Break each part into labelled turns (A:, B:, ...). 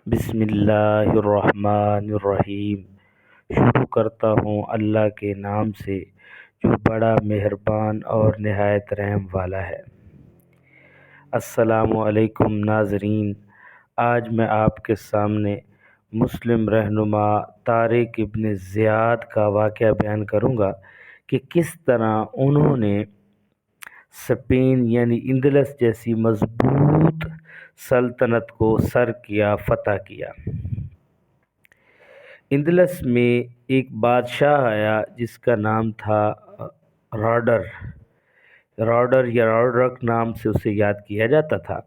A: بسم اللہ الرحمن الرحیم۔ شروع کرتا ہوں اللہ کے نام سے جو بڑا مہربان اور نہایت رحم والا ہے۔ السلام علیکم ناظرین، آج میں آپ کے سامنے مسلم رہنما طارق ابن زیاد کا واقعہ بیان کروں گا کہ کس طرح انہوں نے اسپین یعنی اندلس جیسی مضبوط سلطنت کو سر کیا، فتح کیا۔ اندلس میں ایک بادشاہ آیا جس کا نام تھا راڈر یا راڈرک نام سے اسے یاد کیا جاتا تھا۔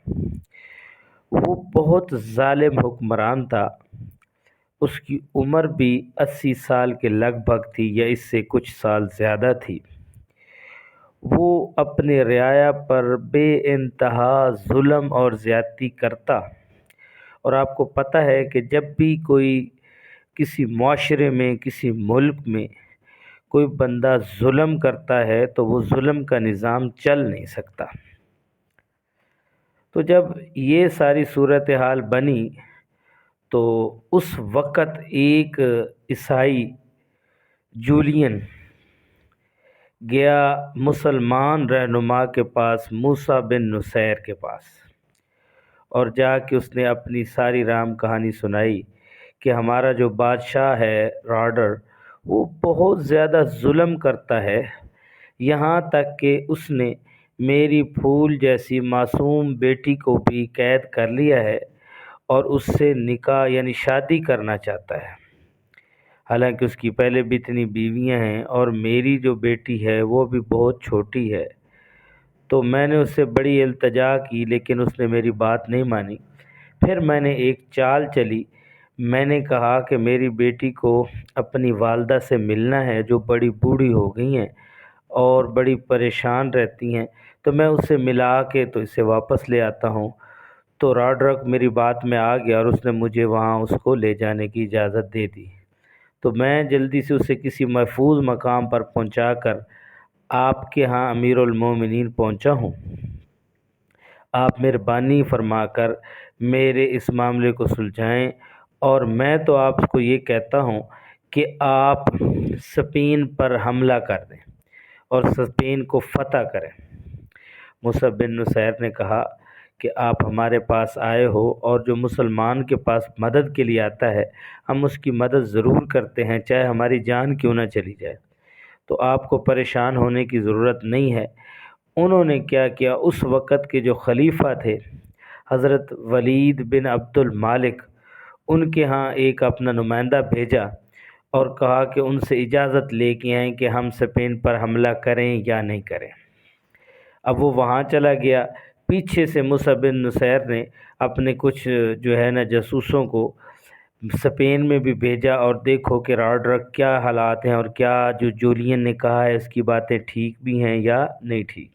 A: وہ بہت ظالم حکمران تھا۔ اس کی عمر بھی 80 سال کے لگ بھگ تھی یا اس سے کچھ سال زیادہ تھی۔ وہ اپنے رعایا پر بے انتہا ظلم اور زیادتی کرتا، اور آپ کو پتہ ہے کہ جب بھی کوئی کسی معاشرے میں، کسی ملک میں کوئی بندہ ظلم کرتا ہے تو وہ ظلم کا نظام چل نہیں سکتا۔ تو جب یہ ساری صورتحال بنی تو اس وقت ایک عیسائی جولین گیا مسلمان رہنما کے پاس، موسیٰ بن نصیر کے پاس، اور جا کے اس نے اپنی ساری رام کہانی سنائی کہ ہمارا جو بادشاہ ہے راڈر، وہ بہت زیادہ ظلم کرتا ہے، یہاں تک کہ اس نے میری پھول جیسی معصوم بیٹی کو بھی قید کر لیا ہے اور اس سے نکاح یعنی شادی کرنا چاہتا ہے، حالانکہ اس کی پہلے بھی اتنی بیویاں ہیں اور میری جو بیٹی ہے وہ بھی بہت چھوٹی ہے۔ تو میں نے اس سے بڑی التجا کی لیکن اس نے میری بات نہیں مانی۔ پھر میں نے ایک چال چلی، میں نے کہا کہ میری بیٹی کو اپنی والدہ سے ملنا ہے جو بڑی بوڑھی ہو گئی ہیں اور بڑی پریشان رہتی ہیں، تو میں اسے ملا کے تو اسے واپس لے آتا ہوں۔ تو راڈرک میری بات میں آ گیا اور اس نے مجھے وہاں اس کو لے جانے کی اجازت دے دی۔ تو میں جلدی سے اسے کسی محفوظ مقام پر پہنچا کر آپ کے ہاں امیر المومنین پہنچا ہوں۔ آپ مہربانی فرما کر میرے اس معاملے کو سلجھائیں، اور میں تو آپ کو یہ کہتا ہوں کہ آپ اسپین پر حملہ کر دیں اور اسپین کو فتح کریں۔ موسیٰ بن نصیر نے کہا کہ آپ ہمارے پاس آئے ہو، اور جو مسلمان کے پاس مدد کے لیے آتا ہے ہم اس کی مدد ضرور کرتے ہیں، چاہے ہماری جان کیوں نہ چلی جائے، تو آپ کو پریشان ہونے کی ضرورت نہیں ہے۔ انہوں نے کیا کیا، اس وقت کے جو خلیفہ تھے حضرت ولید بن عبد المالک، ان کے ہاں ایک اپنا نمائندہ بھیجا اور کہا کہ ان سے اجازت لے کے آئیں کہ ہم اسپین پر حملہ کریں یا نہیں کریں۔ اب وہ وہاں چلا گیا، پیچھے سے موسیٰ بن نصیر نے اپنے کچھ جو ہے نا جاسوسوں کو اسپین میں بھی بھیجا، اور دیکھو کہ راڈرک کیا حالات ہیں اور کیا جو جولین نے کہا ہے اس کی باتیں ٹھیک بھی ہیں یا نہیں ٹھیک۔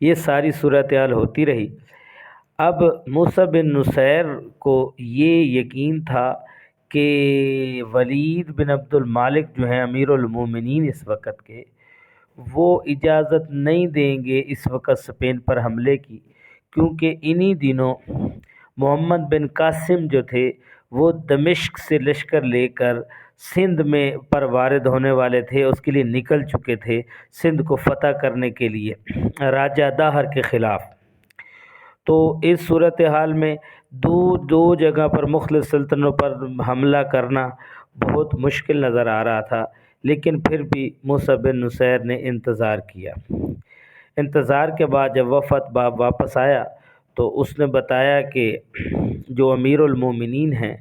A: یہ ساری صورتحال ہوتی رہی۔ اب موسیٰ بن نصیر کو یہ یقین تھا کہ ولید بن عبد المالک جو ہیں امیر المومنین اس وقت کے، وہ اجازت نہیں دیں گے اس وقت اسپین پر حملے کی، کیونکہ انہی دنوں محمد بن قاسم جو تھے وہ دمشق سے لشکر لے کر سندھ میں پر وارد ہونے والے تھے، اس کے لیے نکل چکے تھے سندھ کو فتح کرنے کے لیے راجہ داہر کے خلاف۔ تو اس صورتحال میں دو جگہ پر مختلف سلطنتوں پر حملہ کرنا بہت مشکل نظر آ رہا تھا، لیکن پھر بھی موسیٰ بن نصیر نے انتظار کیا۔ انتظار کے بعد جب وفد واپس آیا تو اس نے بتایا کہ جو امیر المومنین ہیں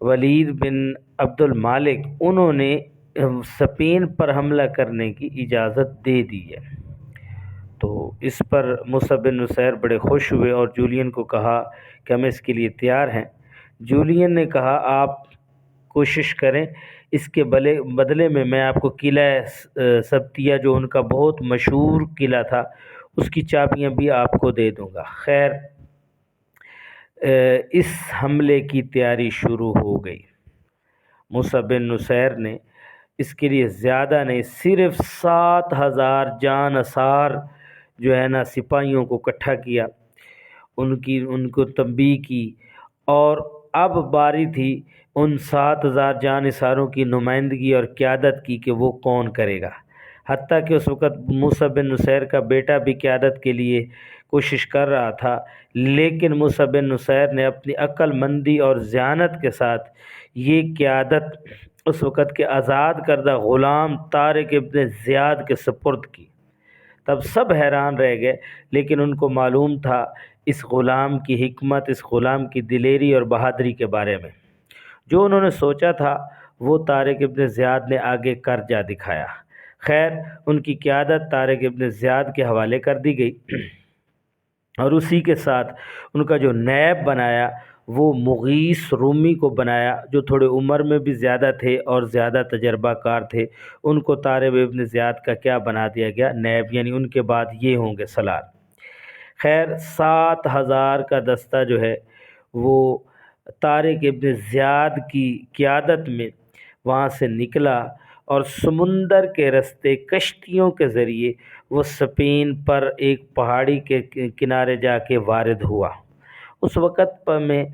A: ولید بن عبد المالک، انہوں نے اسپین پر حملہ کرنے کی اجازت دے دی ہے۔ تو اس پر موسیٰ بن نصیر بڑے خوش ہوئے اور جولین کو کہا کہ ہم اس کے لیے تیار ہیں۔ جولین نے کہا آپ کوشش کریں، اس کے بدلے میں آپ کو قلعہ سبتیہ جو ان کا بہت مشہور قلعہ تھا اس کی چابیاں بھی آپ کو دے دوں گا۔ خیر، اس حملے کی تیاری شروع ہو گئی۔ موسیٰ بن نصیر نے اس کے لیے زیادہ نہیں، صرف 7,000 جان نثار جو ہے نا سپاہیوں کو اکٹھا کیا، ان کو تنبیہ کی، اور اب باری تھی ان 7,000 جان نثاروں کی نمائندگی اور قیادت کی کہ وہ کون کرے گا۔ حتیٰ کہ اس وقت موسیٰ بن نصیر کا بیٹا بھی قیادت کے لیے کوشش کر رہا تھا، لیکن موسیٰ بن نصیر نے اپنی عقل مندی اور ذہانت کے ساتھ یہ قیادت اس وقت کے آزاد کردہ غلام طارق ابن زیاد کے سپرد کی۔ تب سب حیران رہ گئے، لیکن ان کو معلوم تھا اس غلام کی حکمت، اس غلام کی دلیری اور بہادری کے بارے میں۔ جو انہوں نے سوچا تھا وہ طارق ابن زیاد نے آگے کر جا دکھایا۔ خیر، ان کی قیادت طارق ابن زیاد کے حوالے کر دی گئی، اور اسی کے ساتھ ان کا جو نائب بنایا وہ مغیث رومی کو بنایا، جو تھوڑے عمر میں بھی زیادہ تھے اور زیادہ تجربہ کار تھے۔ ان کو طارق ابن زیاد کا کیا بنا دیا گیا؟ نائب، یعنی ان کے بعد یہ ہوں گے سالار۔ خیر، 7,000 کا دستہ جو ہے وہ طارق ابن زیاد کی قیادت میں وہاں سے نکلا، اور سمندر کے رستے کشتیوں کے ذریعے وہ اسپین پر ایک پہاڑی کے کنارے جا کے وارد ہوا۔ اس وقت میں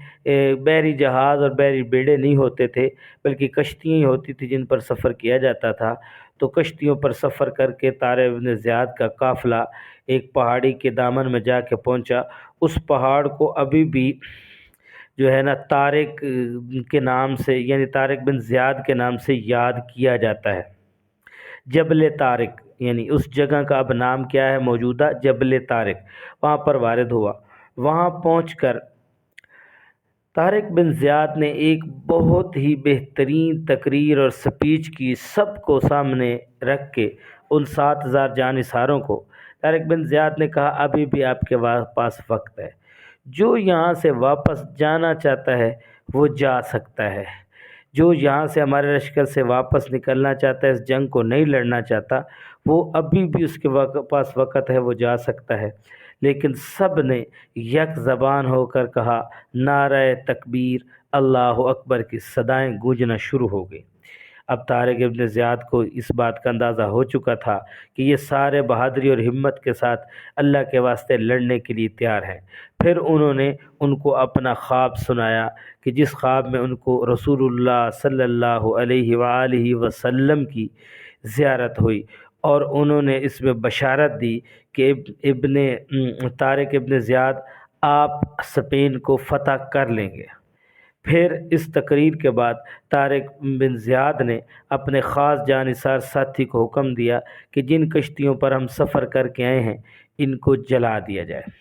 A: بحری جہاز اور بحری بیڑے نہیں ہوتے تھے، بلکہ کشتیاں ہی ہوتی تھیں جن پر سفر کیا جاتا تھا۔ تو کشتیوں پر سفر کر کے طارق ابن زیاد کا قافلہ ایک پہاڑی کے دامن میں جا کے پہنچا۔ اس پہاڑ کو ابھی بھی جو ہے نا طارق کے نام سے، یعنی طارق بن زیاد کے نام سے یاد کیا جاتا ہے۔ جبل طارق، یعنی اس جگہ کا اب نام کیا ہے؟ موجودہ جبل طارق۔ وہاں پر وارد ہوا۔ وہاں پہنچ کر طارق بن زیاد نے ایک بہت ہی بہترین تقریر اور سپیچ کی، سب کو سامنے رکھ کے ان 7,000 جانثاروں کو۔ طارق بن زیاد نے کہا ابھی بھی آپ کے پاس وقت ہے، جو یہاں سے واپس جانا چاہتا ہے وہ جا سکتا ہے، جو یہاں سے ہمارے لشکر سے واپس نکلنا چاہتا ہے، اس جنگ کو نہیں لڑنا چاہتا، وہ ابھی بھی اس کے پاس وقت ہے، وہ جا سکتا ہے۔ لیکن سب نے یک زبان ہو کر کہا نعرہ تکبیر، اللہ اکبر کی صدائیں گونجنا شروع ہو گئی۔ اب طارق ابن زیاد کو اس بات کا اندازہ ہو چکا تھا کہ یہ سارے بہادری اور ہمت کے ساتھ اللہ کے واسطے لڑنے کے لیے تیار ہیں۔ پھر انہوں نے ان کو اپنا خواب سنایا کہ جس خواب میں ان کو رسول اللہ صلی اللہ علیہ وآلہ وسلم کی زیارت ہوئی، اور انہوں نے اس میں بشارت دی کہ طارق ابن زیاد آپ اسپین کو فتح کر لیں گے۔ پھر اس تقریر کے بعد طارق بن زیاد نے اپنے خاص جانثار ساتھی کو حکم دیا کہ جن کشتیوں پر ہم سفر کر کے آئے ہیں ان کو جلا دیا جائے۔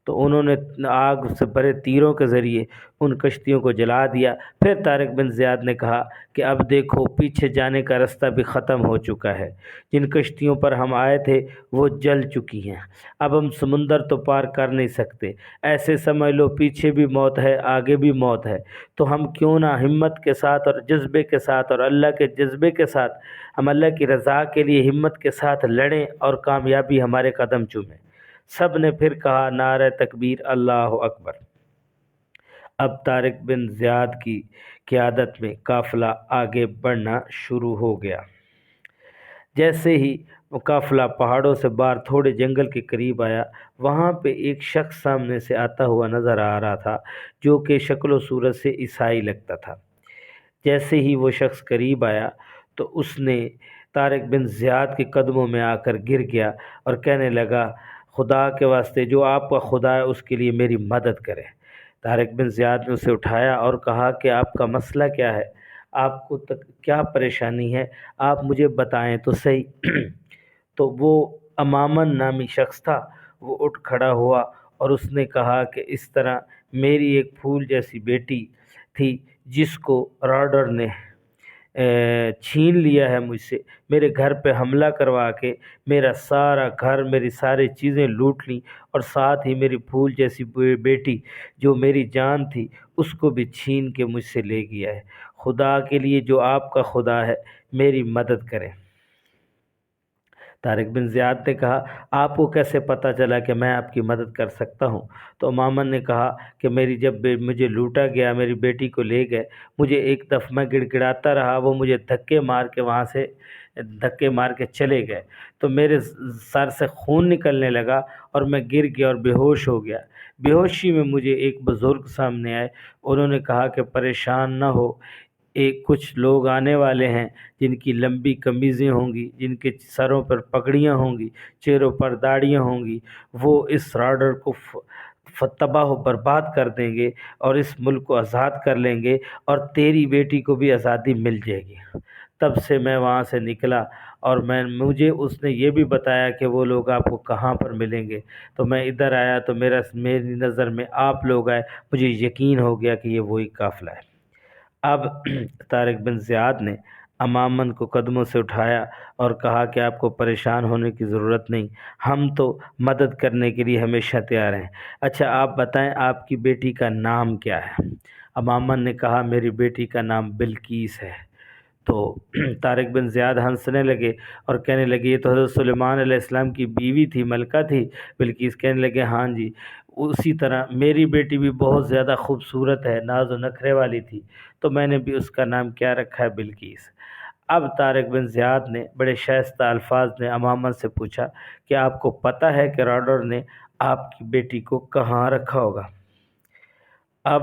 A: تو انہوں نے آگ سے بھرے تیروں کے ذریعے ان کشتیوں کو جلا دیا۔ پھر طارق بن زیاد نے کہا کہ اب دیکھو پیچھے جانے کا رستہ بھی ختم ہو چکا ہے، جن کشتیوں پر ہم آئے تھے وہ جل چکی ہیں، اب ہم سمندر تو پار کر نہیں سکتے، ایسے سمجھ لو پیچھے بھی موت ہے آگے بھی موت ہے، تو ہم کیوں نہ ہمت کے ساتھ اور جذبے کے ساتھ اور اللہ کے جذبے کے ساتھ ہم اللہ کی رضا کے لیے ہمت کے ساتھ لڑیں اور کامیابی ہمارے قدم چومیں۔ سب نے پھر کہا نعرہ تکبیر، اللہ اکبر۔ اب طارق بن زیاد کی قیادت میں قافلہ آگے بڑھنا شروع ہو گیا۔ جیسے ہی وہ قافلہ پہاڑوں سے باہر تھوڑے جنگل کے قریب آیا، وہاں پہ ایک شخص سامنے سے آتا ہوا نظر آ رہا تھا جو کہ شکل و صورت سے عیسائی لگتا تھا۔ جیسے ہی وہ شخص قریب آیا تو اس نے طارق بن زیاد کے قدموں میں آ کر گر گیا اور کہنے لگا خدا کے واسطے جو آپ کا خدا ہے اس کے لیے میری مدد کرے۔ طارق بن زیاد نے اسے اٹھایا اور کہا کہ آپ کا مسئلہ کیا ہے، آپ کو کیا پریشانی ہے، آپ مجھے بتائیں تو صحیح۔ تو وہ امامن نامی شخص تھا، وہ اٹھ کھڑا ہوا اور اس نے کہا کہ اس طرح میری ایک پھول جیسی بیٹی تھی جس کو رائڈر نے چھین لیا ہے مجھ سے، میرے گھر پہ حملہ کروا کے میرا سارا گھر، میری ساری چیزیں لوٹ لیں، اور ساتھ ہی میری پھول جیسی بیٹی جو میری جان تھی اس کو بھی چھین کے مجھ سے لے گیا ہے۔ خدا کے لیے جو آپ کا خدا ہے میری مدد کریں۔ طارق بن زیاد نے کہا آپ کو کیسے پتہ چلا کہ میں آپ کی مدد کر سکتا ہوں؟ تو امامن نے کہا کہ مجھے لوٹا گیا، میری بیٹی کو لے گئے، مجھے ایک دفعہ میں گڑ گڑاتا رہا، وہ مجھے دھکے مار کے وہاں سے چلے گئے، تو میرے سر سے خون نکلنے لگا اور میں گر گیا اور بے ہوش ہو گیا۔ بے ہوشی میں مجھے ایک بزرگ سامنے آئے، انہوں نے کہا کہ پریشان نہ ہو، کچھ لوگ آنے والے ہیں جن کی لمبی قمیضیں ہوں گی، جن کے سروں پر پگڑیاں ہوں گی، چہروں پر داڑیاں ہوں گی، وہ اس رادر کو تباہ و برباد کر دیں گے اور اس ملک کو آزاد کر لیں گے اور تیری بیٹی کو بھی آزادی مل جائے گی۔ تب سے میں وہاں سے نکلا اور مجھے اس نے یہ بھی بتایا کہ وہ لوگ آپ کو کہاں پر ملیں گے، تو میں ادھر آیا تو میری نظر میں آپ لوگ آئے، مجھے یقین ہو گیا کہ یہ وہی قافلہ ہے۔ اب طارق بن زیاد نے امامن کو قدموں سے اٹھایا اور کہا کہ آپ کو پریشان ہونے کی ضرورت نہیں، ہم تو مدد کرنے کے لیے ہمیشہ تیار ہیں۔ اچھا آپ بتائیں آپ کی بیٹی کا نام کیا ہے؟ امامن نے کہا میری بیٹی کا نام بلقیس ہے۔ تو طارق بن زیاد ہنسنے لگے اور کہنے لگے یہ تو حضرت سلیمان علیہ السلام کی بیوی تھی، ملکہ تھی بلقیس۔ کہنے لگے ہاں جی، اسی طرح میری بیٹی بھی بہت زیادہ خوبصورت ہے، ناز و نخرے والی تھی، تو میں نے بھی اس کا نام کیا رکھا ہے؟ بلقیس۔ اب طارق بن زیاد نے بڑے شائستہ الفاظ میں امامن سے پوچھا کہ آپ کو پتہ ہے کہ راڈر نے آپ کی بیٹی کو کہاں رکھا ہوگا؟ اب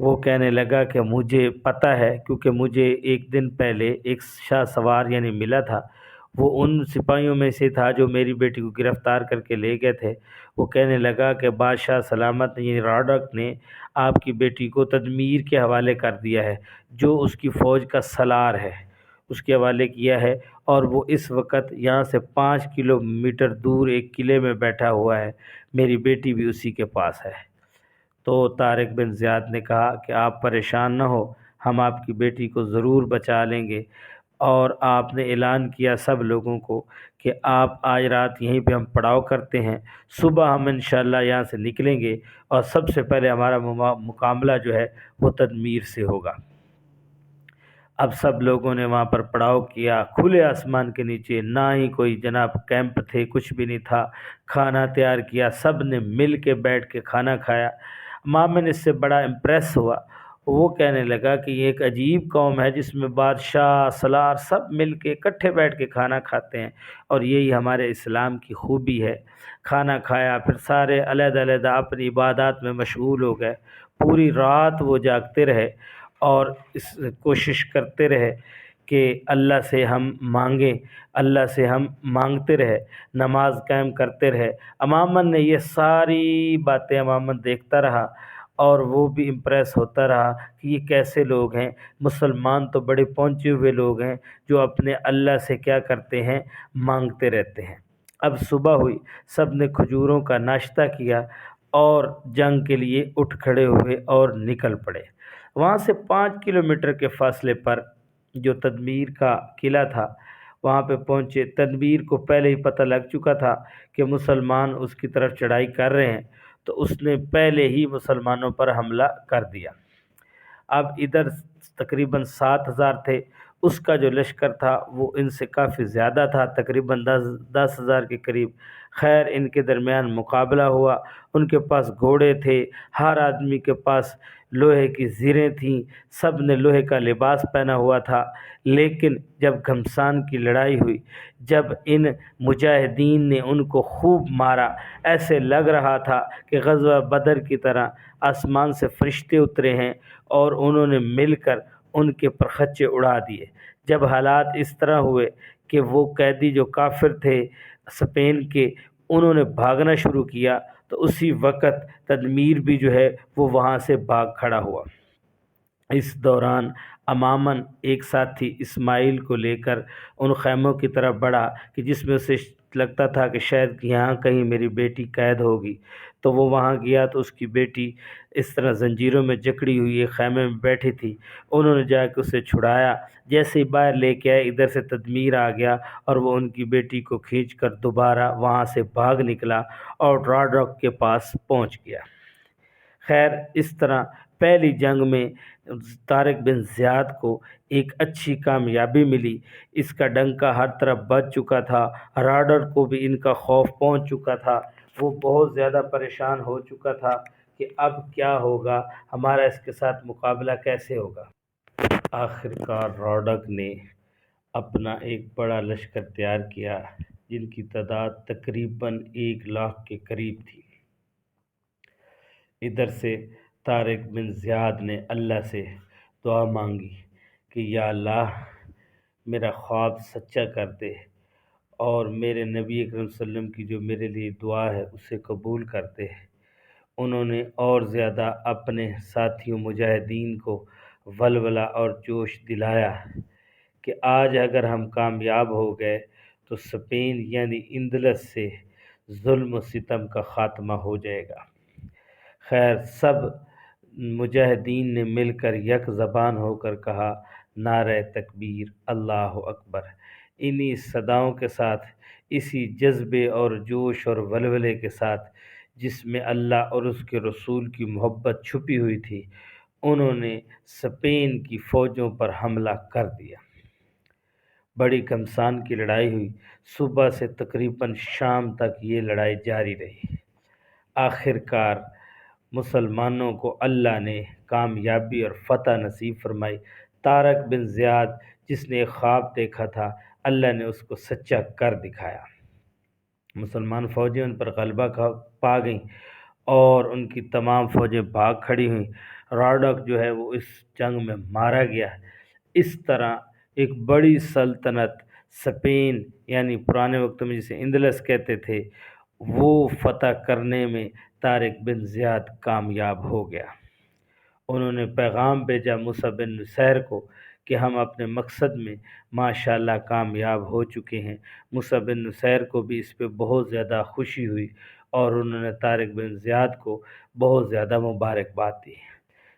A: وہ کہنے لگا کہ مجھے پتہ ہے، کیونکہ مجھے ایک دن پہلے ایک شاہ سوار ملا تھا، وہ ان سپاہیوں میں سے تھا جو میری بیٹی کو گرفتار کر کے لے گئے تھے۔ وہ کہنے لگا کہ بادشاہ سلامت راڈک نے آپ کی بیٹی کو تدمیر کے حوالے کر دیا ہے، جو اس کی فوج کا سالار ہے، اس کے حوالے کیا ہے، اور وہ اس وقت یہاں سے 5 کلومیٹر دور ایک قلعے میں بیٹھا ہوا ہے، میری بیٹی بھی اسی کے پاس ہے۔ تو طارق بن زیاد نے کہا کہ آپ پریشان نہ ہو، ہم آپ کی بیٹی کو ضرور بچا لیں گے، اور آپ نے اعلان کیا سب لوگوں کو کہ آپ آج رات یہیں پہ ہم پڑاؤ کرتے ہیں، صبح ہم انشاءاللہ یہاں سے نکلیں گے اور سب سے پہلے ہمارا مقابلہ جو ہے وہ تدمیر سے ہوگا۔ اب سب لوگوں نے وہاں پر پڑاؤ کیا، کھلے آسمان کے نیچے، نہ ہی کوئی جناب کیمپ تھے، کچھ بھی نہیں تھا، کھانا تیار کیا، سب نے مل کے بیٹھ کے کھانا کھایا۔ مامن اس سے بڑا امپریس ہوا، وہ کہنے لگا کہ یہ ایک عجیب قوم ہے جس میں بادشاہ سالار سب مل کے اکٹھے بیٹھ کے کھانا کھاتے ہیں، اور یہی ہمارے اسلام کی خوبی ہے۔ کھانا کھایا، پھر سارے علیحدہ علیحدہ اپنی عبادات میں مشغول ہو گئے، پوری رات وہ جاگتے رہے اور اس کوشش کرتے رہے کہ اللہ سے ہم مانگیں، اللہ سے ہم مانگتے رہے، نماز قائم کرتے رہے۔ امامن نے یہ ساری باتیں امامن دیکھتا رہا اور وہ بھی امپریس ہوتا رہا کہ یہ کیسے لوگ ہیں، مسلمان تو بڑے پہنچے ہوئے لوگ ہیں جو اپنے اللہ سے کیا کرتے ہیں؟ مانگتے رہتے ہیں۔ اب صبح ہوئی، سب نے کھجوروں کا ناشتہ کیا اور جنگ کے لیے اٹھ کھڑے ہوئے اور نکل پڑے۔ وہاں سے 5 کلومیٹر کے فاصلے پر جو تدمیر کا قلعہ تھا وہاں پہ پہنچے۔ تدمیر کو پہلے ہی پتہ لگ چکا تھا کہ مسلمان اس کی طرف چڑھائی کر رہے ہیں، تو اس نے پہلے ہی مسلمانوں پر حملہ کر دیا۔ اب ادھر تقریباً 7,000 تھے، اس کا جو لشکر تھا وہ ان سے کافی زیادہ تھا، تقریباً 10,000 کے قریب۔ خیر ان کے درمیان مقابلہ ہوا، ان کے پاس گھوڑے تھے، ہر آدمی کے پاس لوہے کی زریں تھیں، سب نے لوہے کا لباس پہنا ہوا تھا۔ لیکن جب گھمسان کی لڑائی ہوئی، جب ان مجاہدین نے ان کو خوب مارا، ایسے لگ رہا تھا کہ غزوہ بدر کی طرح آسمان سے فرشتے اترے ہیں اور انہوں نے مل کر ان کے پرخچے اڑا دیے۔ جب حالات اس طرح ہوئے کہ وہ قیدی جو کافر تھے اسپین کے، انہوں نے بھاگنا شروع کیا، تو اسی وقت تدمیر بھی جو ہے وہ وہاں سے بھاگ کھڑا ہوا۔ اس دوران امامن ایک ساتھی اسماعیل کو لے کر ان خیموں کی طرف بڑھا کہ جس میں اسے لگتا تھا کہ شاید یہاں کہیں میری بیٹی قید ہوگی، تو وہ وہاں گیا تو اس کی بیٹی اس طرح زنجیروں میں جکڑی ہوئی ایک خیمے میں بیٹھی تھی۔ انہوں نے جا کے اسے چھڑایا، جیسے ہی باہر لے کے آئے ادھر سے تدمیر آ گیا اور وہ ان کی بیٹی کو کھینچ کر دوبارہ وہاں سے بھاگ نکلا اور راڈرک کے پاس پہنچ گیا۔ خیر اس طرح پہلی جنگ میں طارق بن زیاد کو ایک اچھی کامیابی ملی، اس کا ڈنکا ہر طرف بج چکا تھا، رادر کو بھی ان کا خوف پہنچ چکا تھا، وہ بہت زیادہ پریشان ہو چکا تھا کہ اب کیا ہوگا، ہمارا اس کے ساتھ مقابلہ کیسے ہوگا۔ آخر کار رادر نے اپنا ایک بڑا لشکر تیار کیا جن کی تعداد تقریباً 1,00,000 کے قریب تھی۔ ادھر سے طارق بن زیاد نے اللہ سے دعا مانگی کہ یا اللہ میرا خواب سچا کر دے اور میرے نبی اکرم صلی اللہ علیہ وسلم کی جو میرے لیے دعا ہے اسے قبول کر دے۔ انہوں نے اور زیادہ اپنے ساتھیوں مجاہدین کو ولولہ اور جوش دلایا کہ آج اگر ہم کامیاب ہو گئے تو اسپین یعنی اندلس سے ظلم و ستم کا خاتمہ ہو جائے گا۔ خیر، سب مجاہدین نے مل کر یک زبان ہو کر کہا نعرہ تکبیر، اللہ اکبر۔ انہی صداؤں کے ساتھ، اسی جذبے اور جوش اور ولولے کے ساتھ جس میں اللہ اور اس کے رسول کی محبت چھپی ہوئی تھی، انہوں نے اسپین کی فوجوں پر حملہ کر دیا۔ بڑی گھمسان کی لڑائی ہوئی، صبح سے تقریباً شام تک یہ لڑائی جاری رہی۔ آخر کار مسلمانوں کو اللہ نے کامیابی اور فتح نصیب فرمائی۔ طارق بن زیاد جس نے ایک خواب دیکھا تھا، اللہ نے اس کو سچا کر دکھایا۔ مسلمان فوجیں ان پر غلبہ پا گئیں اور ان کی تمام فوجیں بھاگ کھڑی ہوئیں۔ رادر جو ہے وہ اس جنگ میں مارا گیا۔ اس طرح ایک بڑی سلطنت اسپین یعنی پرانے وقت میں جسے اندلس کہتے تھے، وہ فتح کرنے میں طارق بن زیاد کامیاب ہو گیا۔ انہوں نے پیغام بھیجا موسیٰ بن نصیر کو کہ ہم اپنے مقصد میں ماشاءاللہ کامیاب ہو چکے ہیں۔ موسیٰ بن نصیر کو بھی اس پہ بہت زیادہ خوشی ہوئی اور انہوں نے طارق بن زیاد کو بہت زیادہ مبارکباد دی۔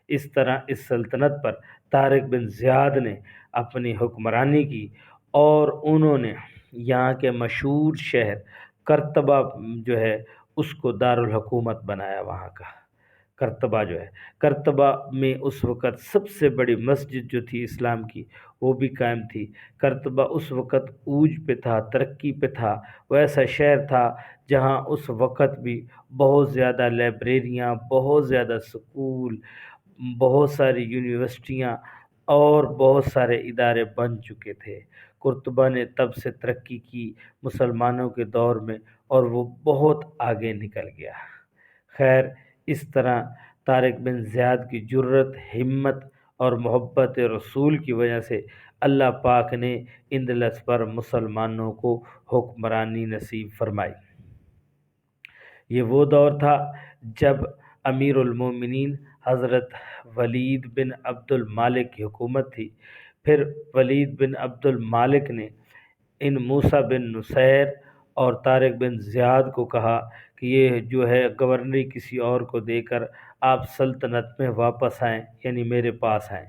A: اس طرح اس سلطنت پر طارق بن زیاد نے اپنی حکمرانی کی اور انہوں نے یہاں کے مشہور شہر قرطبہ جو ہے اس کو دارالحکومت بنایا۔ وہاں کا قرطبہ جو ہے، قرطبہ میں اس وقت سب سے بڑی مسجد جو تھی اسلام کی وہ بھی قائم تھی۔ قرطبہ اس وقت عروج پہ تھا، ترقی پہ تھا، وہ ایسا شہر تھا جہاں اس وقت بھی بہت زیادہ لائبریریاں، بہت زیادہ سکول، بہت ساری یونیورسٹیاں اور بہت سارے ادارے بن چکے تھے۔ قرطبہ نے تب سے ترقی کی مسلمانوں کے دور میں اور وہ بہت آگے نکل گیا۔ خیر، اس طرح طارق بن زیاد کی جرت، ہمت اور محبت رسول کی وجہ سے اللہ پاک نے اندلس پر مسلمانوں کو حکمرانی نصیب فرمائی۔ یہ وہ دور تھا جب امیر المومنین حضرت ولید بن عبد المالک کی حکومت تھی۔ پھر ولید بن عبد المالک نے ان موسیٰ بن نصیر اور طارق بن زیاد کو کہا کہ یہ جو ہے گورنری کسی اور کو دے کر آپ سلطنت میں واپس آئیں، یعنی میرے پاس آئیں۔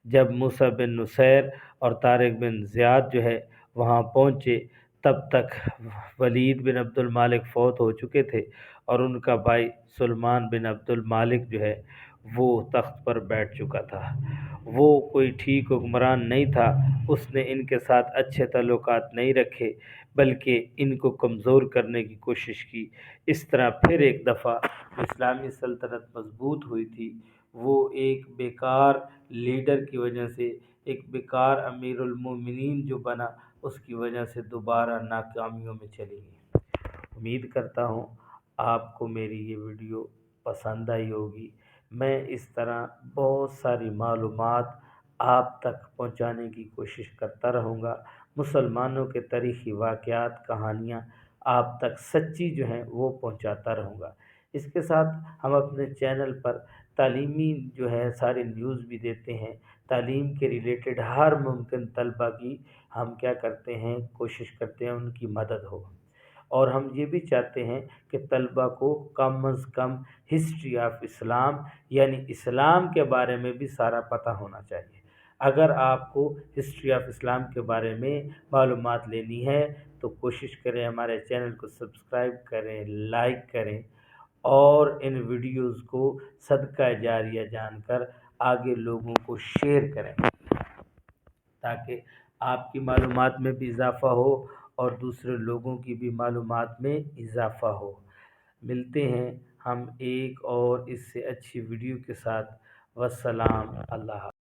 A: جب موسیٰ بن نصیر اور طارق بن زیاد جو ہے وہاں پہنچے، تب تک ولید بن عبد المالک فوت ہو چکے تھے اور ان کا بھائی سلمان بن عبد المالک جو ہے وہ تخت پر بیٹھ چکا تھا۔ وہ کوئی ٹھیک حکمران نہیں تھا، اس نے ان کے ساتھ اچھے تعلقات نہیں رکھے بلکہ ان کو کمزور کرنے کی کوشش کی۔ اس طرح پھر ایک دفعہ اسلامی سلطنت مضبوط ہوئی تھی، وہ ایک بیکار لیڈر کی وجہ سے، ایک بیکار امیر المومنین جو بنا، اس کی وجہ سے دوبارہ ناکامیوں میں چلی گئی۔ امید کرتا ہوں آپ کو میری یہ ویڈیو پسند آئی ہوگی۔ میں اس طرح بہت ساری معلومات آپ تک پہنچانے کی کوشش کرتا رہوں گا۔ مسلمانوں کے تاریخی واقعات، کہانیاں آپ تک سچی جو ہیں وہ پہنچاتا رہوں گا۔ اس کے ساتھ ہم اپنے چینل پر تعلیمی جو ہے ساری نیوز بھی دیتے ہیں۔ تعلیم کے ریلیٹڈ ہر ممکن طلبہ کی ہم کیا کرتے ہیں، کوشش کرتے ہیں ان کی مدد ہو، اور ہم یہ بھی چاہتے ہیں کہ طلبہ کو کم از کم ہسٹری آف اسلام یعنی اسلام کے بارے میں بھی سارا پتہ ہونا چاہیے۔ اگر آپ کو ہسٹری آف اسلام کے بارے میں معلومات لینی ہے تو کوشش کریں ہمارے چینل کو سبسکرائب کریں، لائک کریں اور ان ویڈیوز کو صدقہ جاریہ جان کر آگے لوگوں کو شیئر کریں، تاکہ آپ کی معلومات میں بھی اضافہ ہو اور دوسرے لوگوں کی بھی معلومات میں اضافہ ہو۔ ملتے ہیں ہم ایک اور اس سے اچھی ویڈیو کے ساتھ۔ والسلام، اللہ حافظ۔